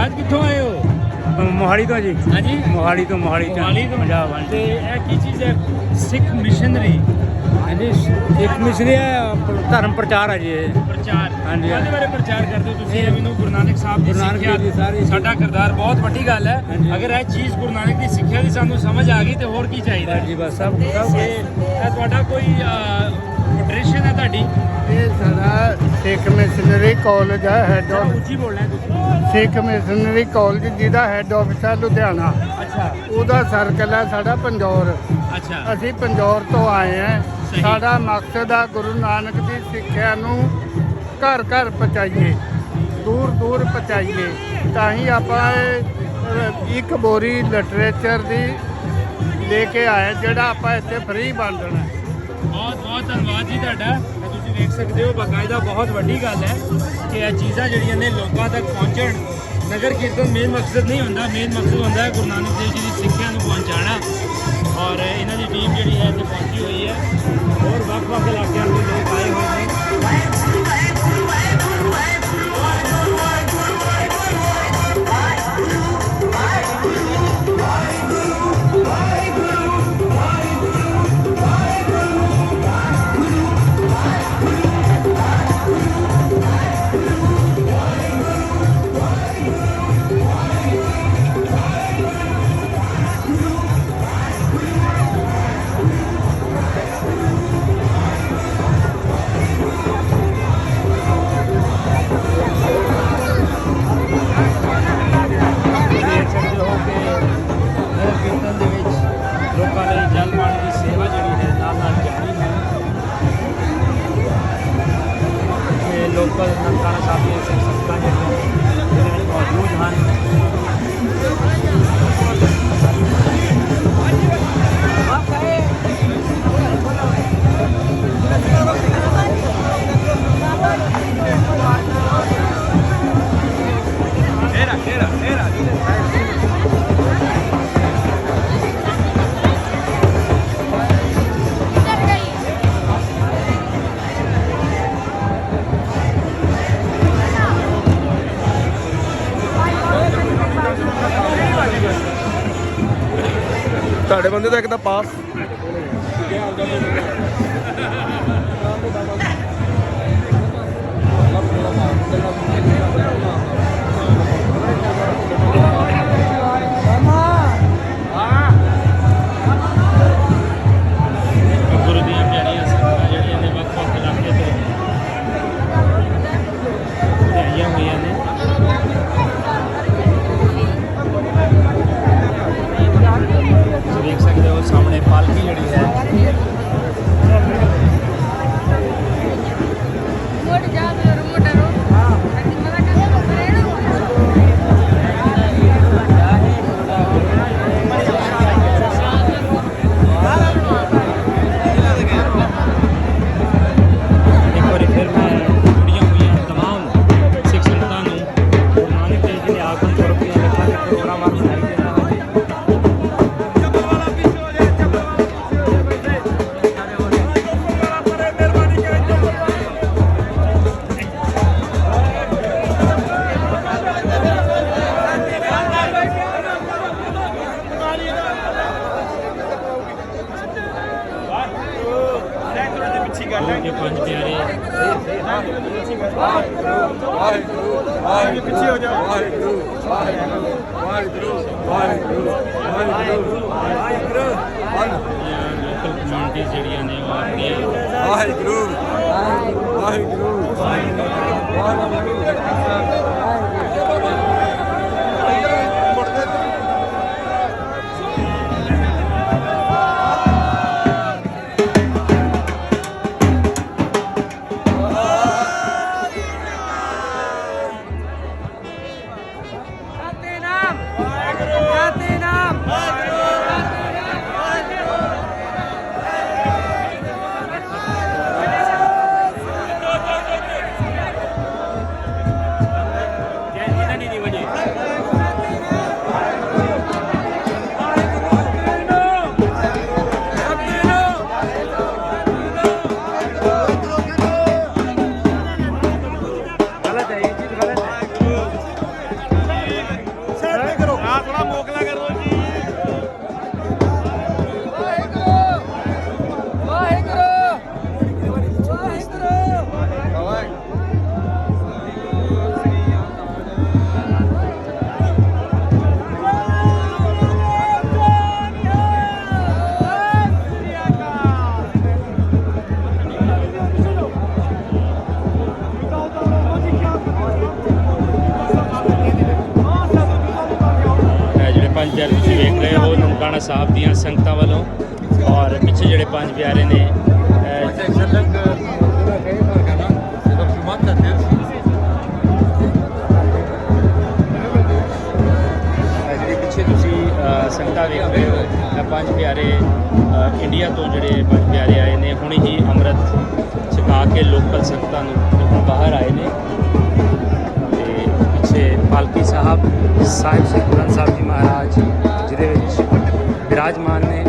सरदार कितों आए हो? मोहाली तो जी। हाँ जी, मोहाली तो पंजाब। ते ये की चीज़ है? सिख मिशनरी हाँ जी, एक मिसरी है, धर्म प्रचार है जी ये। प्रचार। हाँ जी। काहदे बारे प्रचार करते हो तुसीं? मैनूं गुरु नानक साहब दी गुरु नानक सिੱਖਿਆ देव दी सारी साडा किरदार बहुत वड्डी गल हाँ है। जी। अगर यह चीज़ गुरु नानक दी सिੱਖਿਆ दी सानूं समझ आ गई तो होर की चाहिदा बस जी बस सब ते ਇਹ ਤੁਹਾਡਾ ਕੋਈ ਫੈਡਰੇਸ਼ਨ ਹੈ ਤੁਹਾਡੀ? ਇਹ ਸਾਡਾ ਸਿੱਖ ਮਿਸ਼ਨਰੀ ਕਾਲਜ ਹੈ, ਹੈੱਡ ਜਰਾ ਆਫ ਉੱਚੀ ਬੋਲਣਾ ਹੈ ਤੁਸੀਂ। ਸਿੱਖ ਮਿਸ਼ਨਰੀ ਕਾਲਜ ਜਿਹਦਾ ਹੈੱਡ ਆਫਿਸ ਹੈ ਲੁਧਿਆਣਾ, ਅੱਛਾ ਉਹਦਾ ਸਰਕਲ ਹੈ ਸਾਡਾ ਪੰਜੌਰ। ਅੱਛਾ ਅਸੀਂ ਪੰਜੌਰ ਤੋਂ ਆਏ ਹਾਂ। ਸਹੀ। ਸਾਡਾ ਮਕਸਦ ਆ ਗੁਰੂ ਨਾਨਕ ਦੀ ਸਿੱਖਿਆ ਨੂੰ ਘਰ ਘਰ ਪਹੁੰਚਾਈਏ, ਦੂਰ ਦੂਰ ਪਹੁੰਚਾਈਏ। ਤਾਂ ਹੀ ਆਪਾਂ ਇੱਕ ਬੋਰੀ ਲਿਟਰੇਚਰ ਦੀ ਲੈ ਕੇ ਆਏ, ਜਿਹੜਾ ਆਪਾਂ ਇੱਥੇ ਫ੍ਰੀ ਵੰਡਣਾ। ਬਹੁਤ ਬਹੁਤ ਧੰਨਵਾਦ ਜੀ ਤੁਹਾਡਾ। ਤੁਸੀਂ ਵੇਖ ਸਕਦੇ ਹੋ ਬਾਕਾਇਦਾ ਬਹੁਤ ਵੱਡੀ ਗੱਲ ਹੈ ਕਿ ਇਹ ਚੀਜ਼ਾਂ ਜਿਹੜੀਆਂ ਨੇ ਲੋਕਾਂ ਤੱਕ ਪਹੁੰਚਣ। ਨਗਰ ਕੀਰਤਨ ਮੇਨ ਮਕਸਦ ਨਹੀਂ ਹੁੰਦਾ, ਮੇਨ ਮਕਸਦ ਹੁੰਦਾ ਹੈ ਗੁਰੂ ਨਾਨਕ ਦੇਵ ਜੀ ਦੀ ਸਿੱਖਿਆ ਨੂੰ ਪਹੁੰਚਾਉਣਾ। ਔਰ ਇਹਨਾਂ ਦੀ ਟੀਮ ਜਿਹੜੀ ਹੈ ਇੱਥੇ ਪਹੁੰਚੀ ਹੋਈ ਹੈ। ਹੋਰ ਵੱਖ-ਵੱਖ ਇਲਾਕਿਆਂ ਤੋਂ ਲੋਕ ਆਏ ਹੋਏ ਨੇ। ਦੇਖ ਸਕਦੇ ਹੋ ਕਿ ਨਗਰ ਕੀਰਤਨ ਦੇ ਵਿੱਚ ਲੋਕਾਂ ਲਈ ਜਲ ਪਾਣੀ ਦੀ ਸੇਵਾ ਜਿਹੜੀ ਹੈ ਨਾਲ ਨਾਲ ਜਾਰੀ ਹੈ। ਤੇ ਲੋਕਲ ਨਨਕਾਣਾ ਸਾਹਿਬ ਦੀਆਂ ਸਿੱਖ ਸੰਗਤਾਂ ਜਿਹੜੀਆਂ ਇਹਦੇ ਵਿੱਚ ਮੌਜੂਦ ਹਨ। ਤੁਹਾਡੇ ਬੰਦੇ ਦਾ ਇੱਕ ਤਾਂ ਪਾਸ ਗੁਰੂ ਦੀਆਂ ਪਿਆਰੀਆਂ ਸੰਗਤਾਂ ਜਿਹੜੀਆਂ ਨੇ ਵੱਖ-ਵੱਖ ਇਲਾਕੇ ਤੋਂ ਆਈਆਂ ਹੋਈਆਂ ਨੇ। ਤੁਸੀਂ ਦੇਖ ਸਕਦੇ ਹੋ ਸਾਹਮਣੇ ਪਾਲਕੀ ਜਿਹੜੀ ਹੈ ਇੱਕ ਵਾਰੀ ਫਿਰ ਮੈਂ ਜੁੜੀਆਂ ਹੋਈਆਂ ਤਮਾਮ ਸਿੱਖ ਸੰਗਤਾਂ ਨੂੰ ਗੁਰੂ ਨਾਨਕ ਦੇਵ ਜੀ ਦੇ ਆਗਮਨ ਪੁਰਬ ਦੀਆਂ ਲੱਖਾਂ ਲੱਖ ਪ੍ਰੋਗਰਾਮਾਂ ਦੀ ਵਧਾਈ ਦਿੰਦਾ ਹਾਂ। ਗੁਰੂ ਦੇ ਪੰਜ ਪਿਆਰੇ ਪਿੱਛੇ ਹੋ ਜਾ। ਵਾਹਿਗੁਰੂ ਵਾਹਿਗੁਰੂ ਵਾਹਿਗੁਰੂ ਵਾਹਿਗੁਰੂ ਵਾਹਿਗੁਰੂ ਵਾਹਿਗੁਰੂ ਲੋਕਲ ਕਮਿਊਨਿਟੀਜ਼ ਜਿਹੜੀਆਂ ਨੇ ਉਹ ਆਪਣੀਆਂ ਵਾਹਿਗੁਰੂ ਵਾਹਿਗੁਰੂ गलत है, ये चीज़ गलत है। ਵੇਖ ਰਹੇ ਹੋ ਨਨਕਾਣਾ ਸਾਹਿਬ ਦੀਆਂ ਸੰਗਤਾਂ ਵੱਲੋਂ ਔਰ ਪਿੱਛੇ ਜਿਹੜੇ ਪੰਜ ਪਿਆਰੇ ਨੇ ਜਿਹੜੇ ਪਿੱਛੇ ਤੁਸੀਂ ਸੰਗਤਾਂ ਵੇਖ ਰਹੇ ਹੋ ਇਹ ਪੰਜ ਪਿਆਰੇ ਇੰਡੀਆ ਤੋਂ ਜਿਹੜੇ ਪੰਜ ਪਿਆਰੇ ਆਏ ਨੇ ਹੁਣੇ ਹੀ ਅੰਮ੍ਰਿਤ ਛਕਾ ਕੇ ਲੋਕਲ ਸੰਗਤਾਂ ਨੂੰ ਦੇਖੋ ਬਾਹਰ ਆਏ ਨੇ ਤੇ ਪਿੱਛੇ ਪਾਲਕੀ ਸਾਹਿਬ ਸ੍ਰੀ ਗੁਰੂ ਗ੍ਰੰਥ ਸਾਹਿਬ ਜੀ ਮਹਾਰਾਜ ਜਿਹਦੇ ਵਿੱਚ ਵਿਰਾਜਮਾਨ ਨੇ।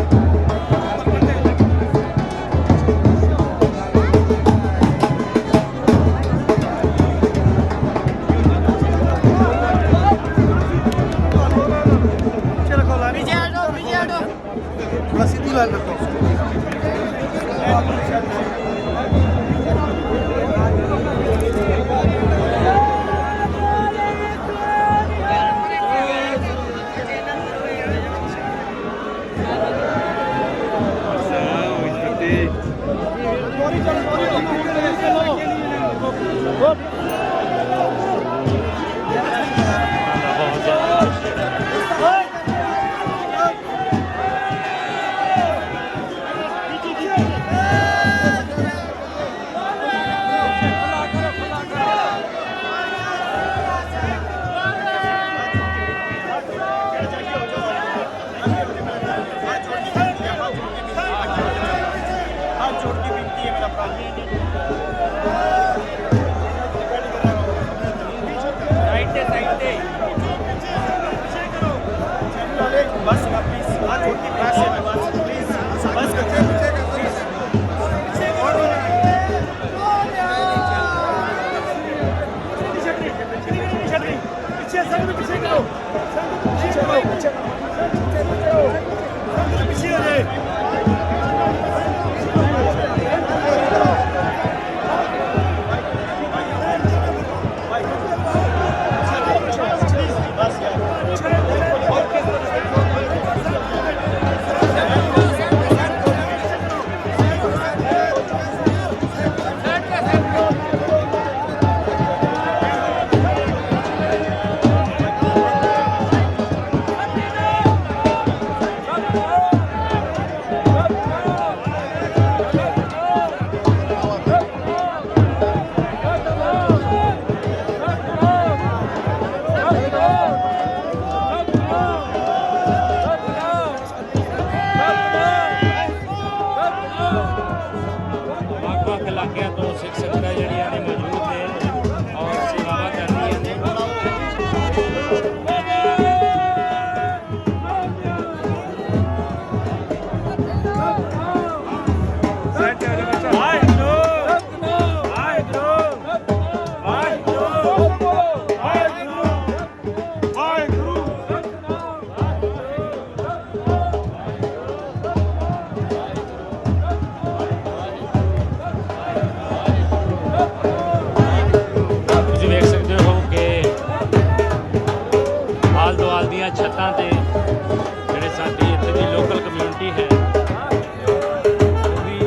ਛੱਤਾਂ ਤੇ ਜਿਹੜੇ ਸਾਡੀ ਇੱਥੇ ਦੀ ਲੋਕਲ ਕਮਿਊਨਿਟੀ ਹੈ ਉਹ ਵੀ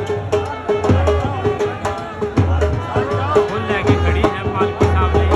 ਫੁੱਲ ਲੈ ਕੇ ਖੜੀ ਹੈ ਪਾਲਕੀ ਸਾਹਿਬ ਲਈ।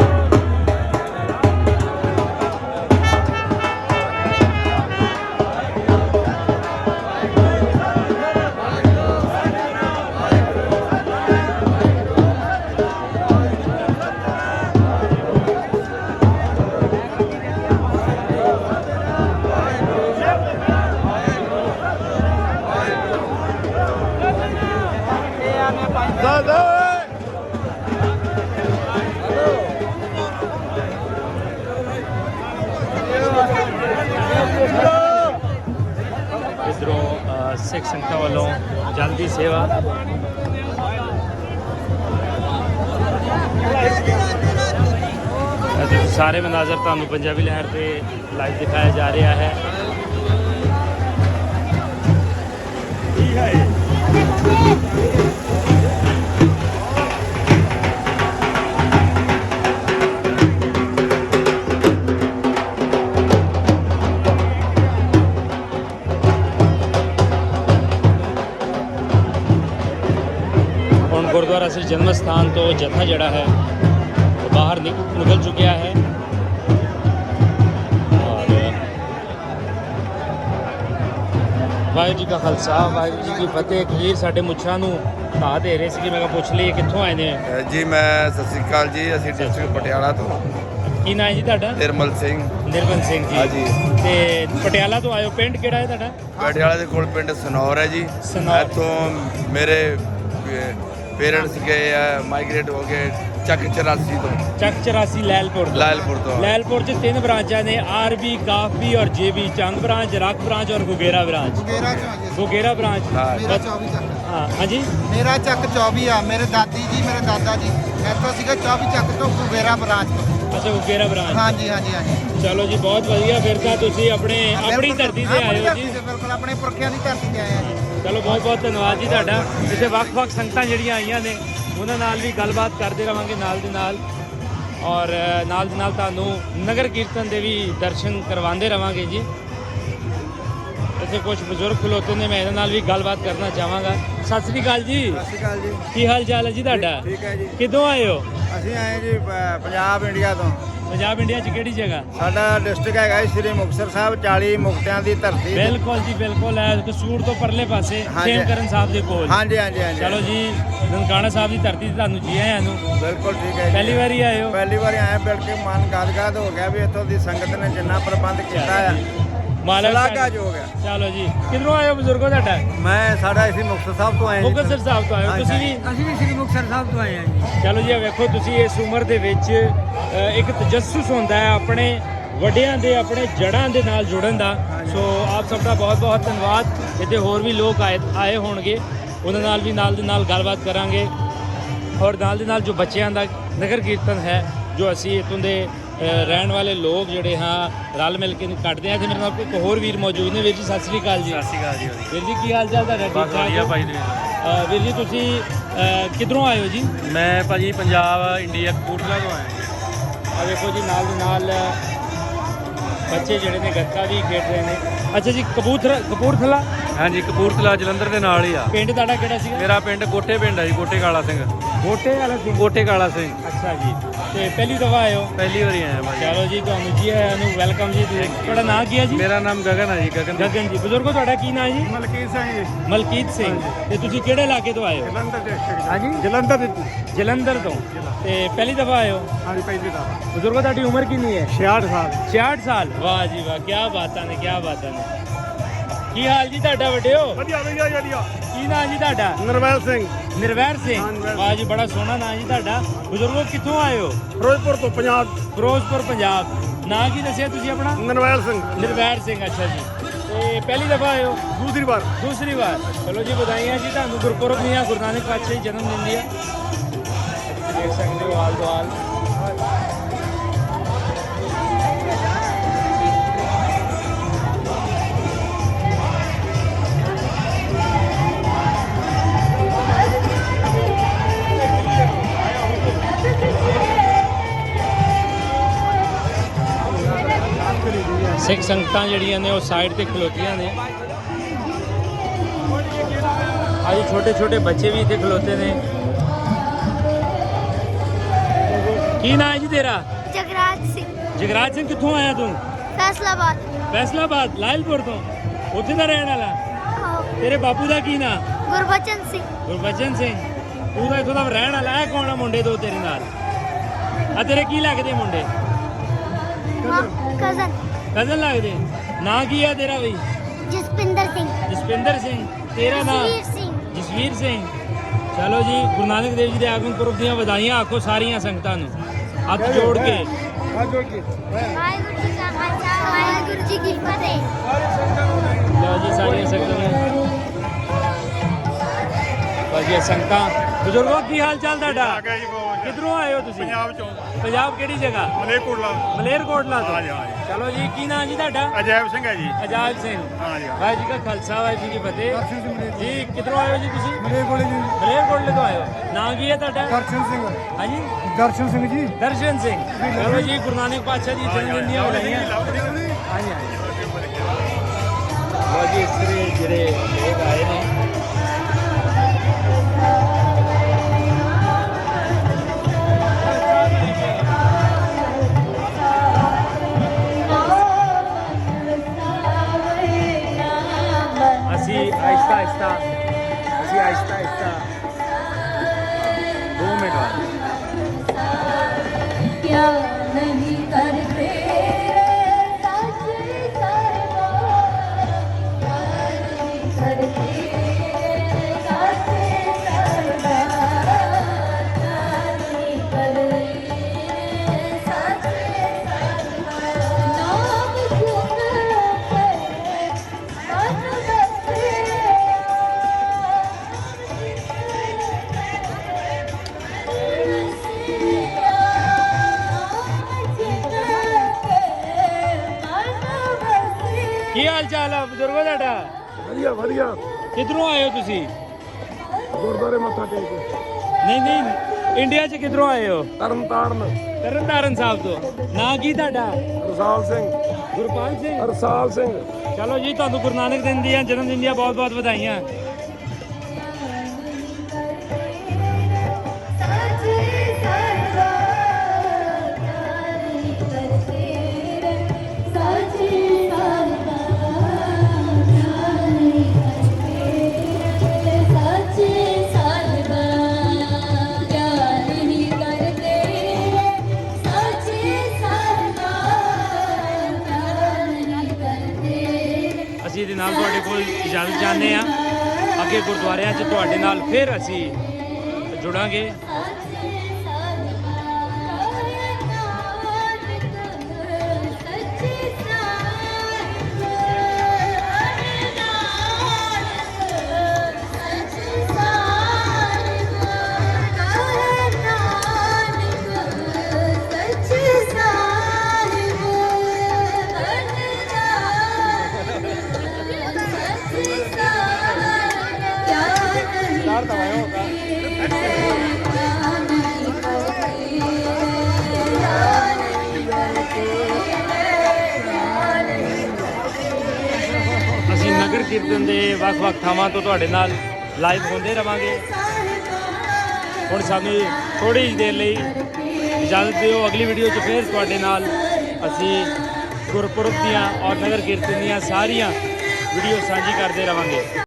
इधरों सिख संगतां वालों जल्दी सेवा सारे मनाजर तुहानूं पंजाबी लहर पे लाइव दिखाया जा रहा है। गुरुद्वारा श्री जन्म स्थान तो जत्था जड़ा है वो बाहर निकल चुका है और ਵਾਹਿਗੁਰੂ ਜੀ ਕਾ ਖਾਲਸਾ ਵਾਹਿਗੁਰੂ ਜੀ ਕੀ ਫਤਿਹ। ਇੱਕ ਵੀਰ ਸਾਡੇ ਮੁੱਛਾਂ ਨੂੰ ਢਾਹ ਦੇ ਰਹੇ ਸੀ ਕਿ ਮੈਂ ਕਿਹਾ ਪੁੱਛ ਲਈਏ ਕਿੱਥੋਂ ਆਏ ਨੇ। ਜੀ ਮੈਂ ਸਤਿ ਸ਼੍ਰੀ ਅਕਾਲ ਜੀ, ਅਸੀਂ ਡਿਸਟ੍ਰਿਕਟ ਪਟਿਆਲਾ ਤੋਂ। ਕੀ ਨਾਂ ਹੈ ਜੀ ਤੁਹਾਡਾ? ਨਿਰਮਲ ਸਿੰਘ। ਨਿਰਮਲ ਸਿੰਘ ਜੀ। ਹਾਂਜੀ। ਤੇ ਪਟਿਆਲਾ ਤੋਂ ਆਇਓ। ਪਿੰਡ ਕਿਹੜਾ ਹੈ ਤੁਹਾਡਾ? ਪਟਿਆਲਾ ਦੇ ਕੋਲ ਪਿੰਡ ਸਨੌਰ ਹੈ ਜੀ। ਸਨੌਰ। ਇੱਥੋਂ ਮੇਰੇ ਪੇਰੈਂਟਸ ਗਏ ਆ, ਮਾਈਗ੍ਰੇਟ ਹੋ ਗਏ ਚੱਕ 84 ਤੋਂ। ਚੱਕ 84 ਲੈਲਪੁਰ ਤੋਂ। ਲਾਇਲਪੁਰ ਤੋਂ। ਲੈਲਪੁਰ 'ਚ 3 ਬ੍ਰਾਂਚਾਂ ਨੇ, ਆਰਬੀ, ਕਾਫੀ ਔਰ ਜੇਬੀ। ਚੰਦ ਬ੍ਰਾਂਚ, ਰੱਖ ਬ੍ਰਾਂਚ ਔਰ ਗੁਗੇਰਾ ਬ੍ਰਾਂਚ। ਗੁਗੇਰਾ ਬ੍ਰਾਂਚ। ਮੇਰਾ 24 ਚੱਕ। ਹਾਂ ਹਾਂਜੀ। ਮੇਰਾ ਚੱਕ 24 ਆ। ਮੇਰੇ ਦਾਦੀ ਜੀ, ਮੇਰੇ ਦਾਦਾ ਜੀ ਇੱਥੋਂ ਸੀਗਾ 24 ਚੱਕ ਤੋਂ ਗੁਗੇਰਾ ਬ੍ਰਾਂਚ ਤੋਂ। ਅੱਛਾ ਗੁਗੇਰਾ ਬ੍ਰਾਂਚ। ਹਾਂਜੀ ਹਾਂਜੀ ਹਾਂਜੀ। ਚਲੋ ਜੀ ਬਹੁਤ ਵਧੀਆ। ਫਿਰ ਤਾਂ ਤੁਸੀਂ ਆਪਣੀ ਧਰਤੀ ਤੇ ਆਏ ਹੋ ਜੀ। ਬਿਲਕੁਲ ਆਪਣੇ ਪੁਰਖਿਆਂ ਦੀ ਧਰਤੀ ਤੇ ਆਏ ਆ ਜੀ। ਚਲੋ ਬਹੁਤ ਬਹੁਤ ਧੰਨਵਾਦ ਜੀ ਤੁਹਾਡਾ। ਇੱਥੇ ਵੱਖ-ਵੱਖ ਸੰਗਤਾਂ ਜਿਹੜੀਆਂ ਆਈਆਂ ਨੇ ਉਹਨਾਂ ਨਾਲ ਵੀ ਗੱਲਬਾਤ ਕਰਦੇ ਰਵਾਂਗੇ ਨਾਲ ਦੇ ਨਾਲ, ਔਰ ਨਾਲ ਦੇ ਨਾਲ ਤੁਹਾਨੂੰ ਨਗਰ ਕੀਰਤਨ ਦੇ ਵੀ ਦਰਸ਼ਨ ਕਰਵਾਉਂਦੇ ਰਵਾਂਗੇ ਜੀ। ਇੱਥੇ ਕੁਝ ਬਜ਼ੁਰਗ ਖਲੋਤੇ ਨੇ, ਮੈਂ ਇਹਨਾਂ ਨਾਲ ਵੀ ਗੱਲਬਾਤ ਕਰਨਾ ਚਾਹਾਂਗਾ। ਸਤਿ ਸ੍ਰੀ ਅਕਾਲ ਜੀ। ਸਤਿ ਸ਼੍ਰੀ ਅਕਾਲ ਜੀ। ਕੀ ਹਾਲ ਚਾਲ ਹੈ ਜੀ ਤੁਹਾਡਾ? ਠੀਕ ਹੈ ਜੀ। ਕਿੱਥੋਂ ਆਏ ਹੋ? ਅਸੀਂ ਆਏ ਜੀ ਪੰਜਾਬ ਇੰਡੀਆ ਤੋਂ। ਪੰਜਾਬ ਇੰਡੀਆ 'ਚ ਕਿਹੜੀ ਜਗ੍ਹਾ? ਸਾਡਾ ਡਿਸਟ੍ਰਿਕਟ ਹੈਗਾ ਸ੍ਰੀ ਮੁਕਤਸਰ ਸਾਹਿਬ, 40 ਮੁਕਤਿਆਂ ਦੀ ਧਰਤੀ। ਬਿਲਕੁਲ ਜੀ ਬਿਲਕੁਲ ਹੈ। ਕਸੂਰ ਤੋਂ ਪਰਲੇ ਪਾਸੇ ਹਾਂਜੀ। ਖੇਮਕਰਨ ਸਾਹਿਬ ਦੇ ਕੋਲ। ਹਾਂਜੀ ਹਾਂਜੀ ਹਾਂਜੀ। ਚਲੋ ਜੀ ਨਨਕਾਣਾ ਸਾਹਿਬ ਦੀ ਧਰਤੀ ਤੇ ਤੁਹਾਨੂੰ ਜੀ ਆਇਆਂ ਨੂੰ। ਬਿਲਕੁਲ ਠੀਕ ਹੈ ਜੀ। ਪਹਿਲੀ ਵਾਰੀ ਆਏ ਹੋ? ਪਹਿਲੀ ਵਾਰੀ ਆਏ, ਬਿਲਕੁਲ ਕੇ ਮਨ ਗਦਗਦ ਹੋ ਗਿਆ ਵੀ ਇੱਥੋਂ ਦੀ ਸੰਗਤ ਨੇ ਜਿੰਨਾ ਪ੍ਰਬੰਧ ਕੀਤਾ ਆ ਮਾਲਕ ਸ਼ਲਾਘਾਯੋਗ ਹੈ। ਚਲੋ ਜੀ ਕਿੱਧਰੋਂ ਆਏ ਹੋ ਬਜ਼ੁਰਗੋ ਤੁਹਾਡਾ? ਸਾਡਾ ਇਸੇ ਮੁਕਤਸਰ ਸਾਹਿਬ ਤੋਂ ਆਏ ਮੁਕਤਸਰ ਸਾਹਿਬ ਤੋਂ ਆਏ ਹੋ ਤੁਸੀਂ ਵੀ? ਅਸੀਂ ਵੀ ਸ੍ਰੀ ਮੁਕਤਸਰ ਸਾਹਿਬ ਤੋਂ ਆਏ ਹਾਂ ਜੀ। ਚਲੋ ਜੀ ਵੇਖੋ ਤੁਸੀਂ ਇਸ ਉਮਰ ਦੇ ਵਿੱਚ ਇੱਕ ਤਜੱਸੁਸ ਹੁੰਦਾ ਹੈ ਆਪਣੇ ਵੱਡਿਆਂ ਦੇ, ਆਪਣੇ ਜੜ੍ਹਾਂ ਦੇ ਨਾਲ ਜੁੜਨ ਦਾ। ਸੋ ਆਪ ਸਭ ਦਾ ਬਹੁਤ ਬਹੁਤ ਧੰਨਵਾਦ। ਇੱਥੇ ਹੋਰ ਵੀ ਲੋਕ ਆਏ ਹੋਣਗੇ, ਉਹਨਾਂ ਨਾਲ ਵੀ ਨਾਲ ਦੇ ਨਾਲ ਗੱਲਬਾਤ ਕਰਾਂਗੇ। ਔਰ ਨਾਲ ਦੇ ਨਾਲ ਜੋ ਬੱਚਿਆਂ ਦਾ ਨਗਰ ਕੀਰਤਨ ਹੈ, ਜੋ ਅਸੀਂ ਇੱਥੋਂ ਦੇ ਰਹਿਣ ਵਾਲੇ ਲੋਕ ਜਿਹੜੇ ਹਾਂ ਰਲ ਮਿਲ ਕੇ ਕੱਢਦੇ ਹਾਂ। ਤੇ ਮੇਰੇ ਨਾਲ ਇੱਕ ਹੋਰ ਵੀਰ ਮੌਜੂਦ ਨੇ। ਵੀਰ ਜੀ ਸਤਿ ਸ੍ਰੀ ਅਕਾਲ ਜੀ। ਸਤਿ ਸ਼੍ਰੀ ਅਕਾਲ ਜੀ। ਵੀਰ ਜੀ ਕੀ ਹਾਲ ਚਾਲ ਤੁਹਾਡਾ? ਠੀਕ ਠਾਕ? ਵਧੀਆ ਭਾਈ ਜੀ। ਵੀਰ ਜੀ ਤੁਸੀਂ ਕਿੱਧਰੋਂ ਆਏ ਹੋ ਜੀ? ਮੈਂ ਭਾਜੀ ਪੰਜਾਬ ਇੰਡੀਆ ਕਪੂਰਥਲਾ ਤੋਂ ਆਇਆ। ਆ ਵੇਖੋ ਜੀ ਨਾਲ ਦੇ ਨਾਲ ਬੱਚੇ ਜਿਹੜੇ ਨੇ ਗੱਤਕਾ ਵੀ ਖੇਡ ਰਹੇ ਨੇ। ਅੱਛਾ ਜੀ ਕਪੂਰਥਲਾ। ਹਾਂਜੀ ਕਪੂਰਥਲਾ ਜਲੰਧਰ ਦੇ ਨਾਲ ਹੀ ਆ। ਪਿੰਡ ਤੁਹਾਡਾ ਕਿਹੜਾ ਸੀਗਾ? ਮੇਰਾ ਪਿੰਡ ਗੋਟੇ ਪਿੰਡ ਹੈ ਜੀ, ਗੋਟੇ ਕਾਲਾ ਸਿੰਘ। ਗੋਟੇ ਵਾਲਾ ਸਿੰਘ। ਗੋਟੇ ਕਾਲਾ ਸਿੰਘ। ਅੱਛਾ ਜੀ। ਤੇ ਪਹਿਲੀ ਦਫਾ ਆਏ ਹੋ? ਪਹਿਲੀ ਵਾਰੀ ਆਇਆ ਭਾਜੀ। ਚਲੋ ਜੀ ਤੁਹਾਨੂੰ ਜੀ ਆਇਆਂ ਨੂੰ, ਵੈਲਕਮ ਜੀ। ਤੁਹਾਡਾ ਨਾਂ ਕੀ ਹੈ ਜੀ? ਮੇਰਾ ਨਾਮ ਗਗਨ ਹੈ ਜੀ। ਗਗਨ ਜੀ। ਬਜ਼ੁਰਗੋ ਤੁਹਾਡਾ ਕੀ ਨਾਂ ਹੈ ਜੀ? ਮਲਕੀਤ ਸਿੰਘ ਜੀ। ਮਲਕੀਤ ਸਿੰਘ। ਤੇ ਤੁਸੀਂ ਕਿਹੜੇ ਇਲਾਕੇ ਤੋਂ ਆਏ ਹੋ? ਜਲੰਧਰ ਡਿਸਟ੍ਰਿਕਟ। ਹਾਂਜੀ ਜਲੰਧਰ ਜਲੰਧਰ ਤੋਂ। ਤੇ ਪਹਿਲੀ ਦਫਾ ਆਏ ਹੋ? ਹਾਂਜੀ ਪਹਿਲੀ ਦਫਾ। ਬਜ਼ੁਰਗੋ ਤੁਹਾਡੀ ਉਮਰ ਕਿੰਨੀ ਹੈ? 66 ਸਾਲ। 66 ਸਾਲ। ਵਾਹ ਜੀ ਵਾਹ, ਕੀ ਬਾਤਾਂ ਨੇ, ਕੀ ਬਾਤਾਂ ਨੇ। ਕੀ ਹਾਲ ਜੀ ਤੁਹਾਡਾ ਵੱਡਿਓ? ਵਧੀਆ ਵਧੀਆ ਵਧੀਆ। ਕੀ ਨਾਂ ਜੀ ਤੁਹਾਡਾ? ਨਰਵੈਲ ਸਿੰਘ। ਨਿਰਵੈਰ ਸਿੰਘ। ਹਾਂ, ਨਿਰਵੈਰ ਵਾਹ ਜੀ ਬੜਾ ਸੋਹਣਾ ਨਾਂ ਜੀ ਤੁਹਾਡਾ। ਬਜ਼ੁਰਗੋ ਕਿੱਥੋਂ ਆਏ ਹੋ? ਫਿਰੋਜ਼ਪੁਰ ਤੋਂ ਪੰਜਾਬ। ਫਿਰੋਜ਼ਪੁਰ ਪੰਜਾਬ। ਨਾਂ ਕੀ ਦੱਸਿਆ ਤੁਸੀਂ ਆਪਣਾ? ਨਰਵੈਲ ਸਿੰਘ। ਨਿਰਵੈਰ ਸਿੰਘ। ਅੱਛਾ ਜੀ। ਤੇ ਪਹਿਲੀ ਦਫਾ ਆਏ ਹੋ? ਦੂਸਰੀ ਵਾਰ। ਦੂਸਰੀ ਵਾਰ। ਚਲੋ ਜੀ ਵਧਾਈਆਂ ਜੀ ਤੁਹਾਨੂੰ ਗੁਰਪੁਰਬ ਦੀਆਂ, ਗੁਰੂ ਨਾਨਕ ਪਾਤਸ਼ਾਹ ਜੀ ਜਨਮ ਦਿਨ ਦੀਆਂ। ਤੁਸੀਂ ਦੇਖ ਸਕਦੇ ਹੋ ਆਲ ਦੁਆਲ। ਸਿੱਖ ਸੰਗਤਾਂ ਜਿਹੜੀਆਂ ਨੇ ਉਹ ਸਾਈਡ ਤੇ ਖਲੋਤੀਆਂ ਨੇ। ਅੱਜ ਛੋਟੇ ਛੋਟੇ ਬੱਚੇ ਵੀ ਇੱਥੇ ਖਲੋਤੇ ਨੇ। ਕੀ ਨਾਂ ਹੈ ਜੀ ਤੇਰਾ? ਜਗਰਾਜ ਸਿੰਘ। ਜਗਰਾਜ ਸਿੰਘ। ਕਿੱਥੋਂ ਆਇਆ ਤੂੰ? ਫੈਸਲਾਬਾਦ। ਫੈਸਲਾਬਾਦ ਲਾਇਲਪੁਰ ਤੋਂ। ਉੱਥੇ ਦਾ ਰਹਿਣ ਵਾਲਾ? ਆਹੋ। ਤੇਰੇ ਬਾਪੂ ਦਾ ਕੀ ਨਾਂ? ਗੁਰਬਚਨ ਸਿੰਘ। ਗੁਰਬਚਨ ਸਿੰਘ। ਤੂੰ ਤਾਂ ਇੱਥੋਂ ਦਾ ਰਹਿਣ ਵਾਲਾ ਹੈ। ਕੌਣ ਆ ਮੁੰਡੇ ਦੋ ਤੇਰੇ ਨਾਲ? ਆ ਤੇਰੇ ਕੀ ਲੱਗਦੇ ਮੁੰਡੇ? ਕਜ਼ਨ। ਕਜ਼ਨ ਲੱਗਦੇ। ਨਾਂ ਕੀ ਆ ਤੇਰਾ ਬਈ? ਜਸਪਿੰਦਰ ਸਿੰਘ। ਜਸਪਿੰਦਰ ਸਿੰਘ। ਤੇਰਾ ਨਾਂ? ਜਸਵੀਰ ਸਿੰਘ। ਜਸਵੀਰ ਸਿੰਘ। ਚਲੋ ਜੀ ਗੁਰੂ ਨਾਨਕ ਦੇਵ ਜੀ ਦੇ ਆਗਮਨ ਪੁਰਬ ਦੀਆਂ ਵਧਾਈਆਂ ਆਖੋ ਸਾਰੀਆਂ ਸੰਗਤਾਂ ਨੂੰ ਹੱਥ ਜੋੜ ਕੇ। ਵਾਹਿਗੁਰੂ ਜੀ ਕਾ ਖਾਲਸਾ, ਵਾਹਿਗੁਰੂ ਜੀ ਕੀ ਫਤਿਹ। ਲਓ ਜੀ ਸਾਰੀਆਂ ਸੰਗਤਾਂ ਨੂੰ ਵਧੀਆ ਸੰਗਤਾਂ। ਬਜ਼ੁਰਗੋ ਕੀ ਹਾਲ ਚਾਲ ਤੁਹਾਡਾ? ਕਿੱਧਰੋਂ ਆਏ ਹੋ ਤੁਸੀਂ? ਪੰਜਾਬ ਚੋਂ। ਪੰਜਾਬ ਕਿਹੜੀ ਜਗ੍ਹਾ? ਮਲੇਰਕੋਟਲਾ। ਮਲੇਰਕੋਟਲਾ ਤੋਂ। ਹਾਂਜੀ, ਹਾਂਜੀ। ਚਲੋ ਜੀ ਕੀ ਨਾਂ ਜੀ ਤੁਹਾਡਾ? ਅਜੈਬ ਸਿੰਘ ਹੈ ਜੀ। ਅਜਾਬ ਸਿੰਘ। ਹਾਂਜੀ। ਵਾਹਿਗੁਰੂ ਜੀ ਕਾ ਖਾਲਸਾ ਵਾਹਿਗੁਰੂ ਜੀ ਕੀ ਫਤਿਹ। ਜੀ ਕਿੱਧਰੋਂ ਆਏ ਹੋ ਜੀ ਤੁਸੀਂ? ਮਲੇਰਕੋਟਲੇ ਜੀ। ਮਲੇਰਕੋਟਲੇ ਤੋਂ ਆਏ ਹੋ। ਨਾਂ ਕੀ ਹੈ ਤੁਹਾਡਾ? ਦਰਸ਼ਨ ਸਿੰਘ। ਹਾਂਜੀ ਦਰਸ਼ਨ ਸਿੰਘ ਜੀ। ਦਰਸ਼ਨ ਸਿੰਘ। ਚਲੋ ਜੀ ਗੁਰੂ ਨਾਨਕ ਪਾਤਸ਼ਾਹ ਜੀ ਜਨਮ ਦਿਨ ਦੀਆਂ ਵਧਾਈਆਂ। ਹਾਂਜੀ ਹਾਂਜੀ। ਲਓ ਜੀ ਇਸ ਤਰ੍ਹਾਂ ਜਿਹੜੇ ਲੋਕ ਆਏ ਨੇ। ਆਹਿਸਤਾ ਅਸੀਂ ਆਹਿਸਤਾ ਆਹਿਸਤਾ 2 ਮਿੰਟ ਬਾਅਦ क्या नहीं करते सच सरदार क्या नहीं करते सच सरदार क्या नहीं करते सच सरदार नाम सुन के मन बसे ਕੀ ਹਾਲ ਚਾਲ ਆ ਬਜ਼ੁਰਗੋ ਤੁਹਾਡਾ? ਵਧੀਆ ਵਧੀਆ ਕਿੱਧਰੋਂ ਆਏ ਹੋ ਤੁਸੀਂ? ਗੁਰਦੁਆਰੇ ਮੱਥਾ ਟੇਕ ਨਹੀਂ ਨਹੀਂ, ਇੰਡੀਆ 'ਚ ਕਿੱਧਰੋਂ ਆਏ ਹੋ? ਤਰਨ ਤਾਰਨ ਤਰਨਤਾਰਨ ਸਾਹਿਬ ਤੋਂ। ਨਾਂ ਕੀ ਤੁਹਾਡਾ? ਰਸਾਲ ਸਿੰਘ ਗੁਰਪਾਲ ਸਿੰਘ। ਰਸਾਲ ਸਿੰਘ ਚਲੋ ਜੀ, ਤੁਹਾਨੂੰ ਗੁਰੂ ਨਾਨਕ ਦੇਵ ਦੀਆਂ ਜਨਮ ਦਿਨ ਦੀਆਂ ਬਹੁਤ ਬਹੁਤ ਵਧਾਈਆਂ। ਅਸੀਂ ਇਹਦੇ ਨਾਲ ਤੁਹਾਡੇ ਕੋਲ ਇਜਾਜ਼ਤ ਚਾਹੁੰਦੇ ਹਾਂ। ਅੱਗੇ ਗੁਰਦੁਆਰਿਆਂ 'ਚ ਤੁਹਾਡੇ ਨਾਲ ਫਿਰ ਅਸੀਂ ਜੁੜਾਂਗੇ। ਅਸੀਂ ਨਗਰ ਕੀਰਤਨ ਦੇ ਵੱਖ-ਵੱਖ ਥਾਵਾਂ ਤੋਂ ਤੁਹਾਡੇ ਨਾਲ ਲਾਈਵ ਹੁੰਦੇ ਰਵਾਂਗੇ। ਹੁਣ ਸਾਨੂੰ ਥੋੜੀ ਜਿਹੀ ਦੇਰ ਲਈ ਇਜਾਜ਼ਤ ਦਿਓ। ਅਗਲੀ ਵੀਡੀਓ 'ਚ ਫਿਰ ਤੁਹਾਡੇ ਨਾਲ ਅਸੀਂ ਗੁਰਪੁਰਬ ਦੀਆਂ ਔਰ ਨਗਰ ਕੀਰਤਨ ਦੀਆਂ ਸਾਰੀਆਂ ਵੀਡੀਓ ਸਾਂਝੀ ਕਰਦੇ ਰਵਾਂਗੇ।